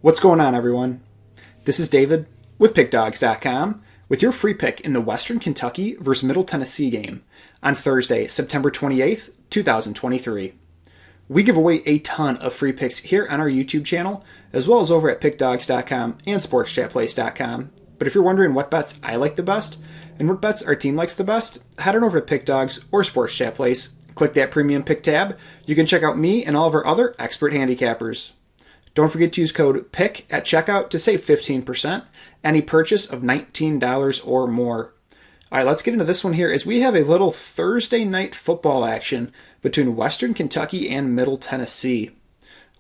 What's going on, everyone? This is David with Pickdawgz.com with your free pick in the Western Kentucky versus Middle Tennessee game on Thursday, September 28th, 2023. We give away a ton of free picks here on our YouTube channel, as well as over at Pickdawgz.com and SportsChatPlace.com. But if you're wondering what bets I like the best and what bets our team likes the best, head on over to Pickdawgz or Sports Chat Place. Click that premium pick tab. You can check out me and all of our other expert handicappers. Don't forget to use code PICK at checkout to save 15%, any purchase of $19 or more. All right, let's get into this one here as we have a little Thursday night football action between Western Kentucky and Middle Tennessee.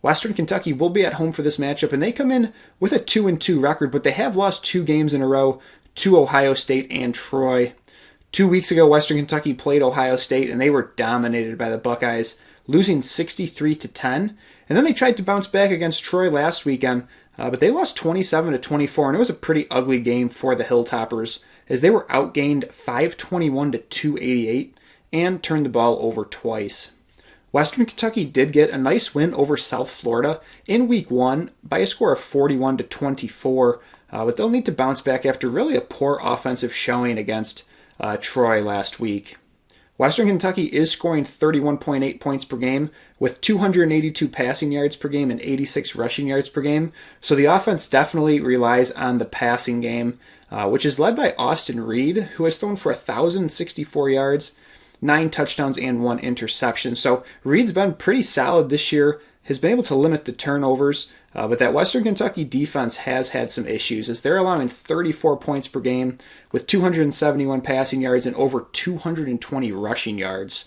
Western Kentucky will be at home for this matchup, and they come in with a 2-2 record, but they have lost 2 games in a row to Ohio State and Troy. 2 weeks ago, Western Kentucky played Ohio State, and they were dominated by the Buckeyes, losing 63-10. And then they tried to bounce back against Troy last weekend, but they lost 27-24, and it was a pretty ugly game for the Hilltoppers as they were outgained 521-288 and turned the ball over twice. Western Kentucky did get a nice win over South Florida in Week 1 by a score of 41-24, but they'll need to bounce back after really a poor offensive showing against Troy last week. Western Kentucky is scoring 31.8 points per game with 282 passing yards per game and 86 rushing yards per game. So the offense definitely relies on the passing game, which is led by Austin Reed, who has thrown for 1,064 yards, 9 touchdowns, and 1 interception. So Reed's been pretty solid this year, has been able to limit the turnovers, but that Western Kentucky defense has had some issues as they're allowing 34 points per game with 271 passing yards and over 220 rushing yards.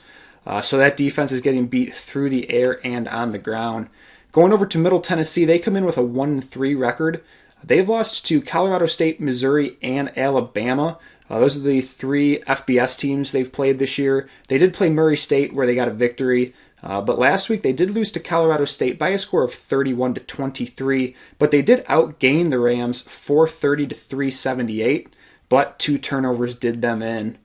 So that defense is getting beat through the air and on the ground. Going over to Middle Tennessee, they come in with a 1-3 record. They've lost to Colorado State, Missouri, and Alabama. Those are the 3 FBS teams they've played this year. They did play Murray State where they got a victory. But last week they did lose to Colorado State by a score of 31-23, but they did outgain the Rams 430-378, but 2 turnovers did them in.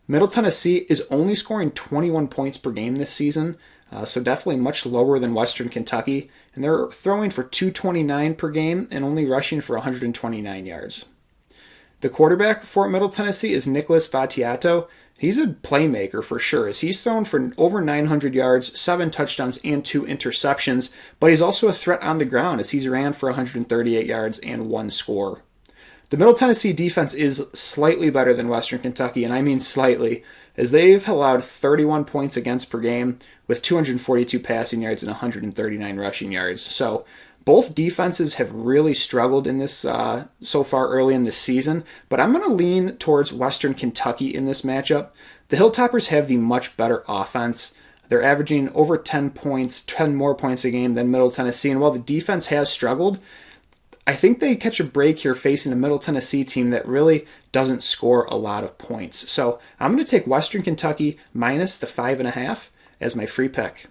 Middle Tennessee is only scoring 21 points per game this season, so definitely much lower than Western Kentucky, and they're throwing for 229 per game and only rushing for 129 yards. The quarterback for Middle Tennessee is Nicholas Vattiato. He's a playmaker for sure, as he's thrown for over 900 yards, 7 touchdowns, and 2 interceptions, but he's also a threat on the ground as he's ran for 138 yards and 1 score. The Middle Tennessee defense is slightly better than Western Kentucky, and I mean slightly, as they've allowed 31 points against per game with 242 passing yards and 139 rushing yards. So both defenses have really struggled in this so far early in this season, but I'm going to lean towards Western Kentucky in this matchup. The Hilltoppers have the much better offense. They're averaging over 10 more points a game than Middle Tennessee, and while the defense has struggled, I think they catch a break here facing a Middle Tennessee team that really doesn't score a lot of points. So I'm going to take Western Kentucky minus the 5.5 as my free pick.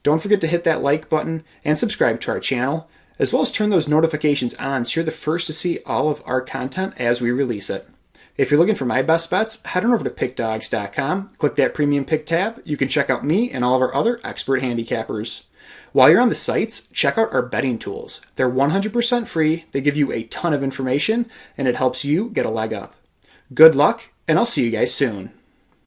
Don't forget to hit that like button and subscribe to our channel, as well as turn those notifications on so you're the first to see all of our content as we release it. If you're looking for my best bets, head on over to Pickdawgz.com, click that premium pick tab. You can check out me and all of our other expert handicappers. While you're on the sites, check out our betting tools. They're 100% free, they give you a ton of information, and it helps you get a leg up. Good luck, and I'll see you guys soon.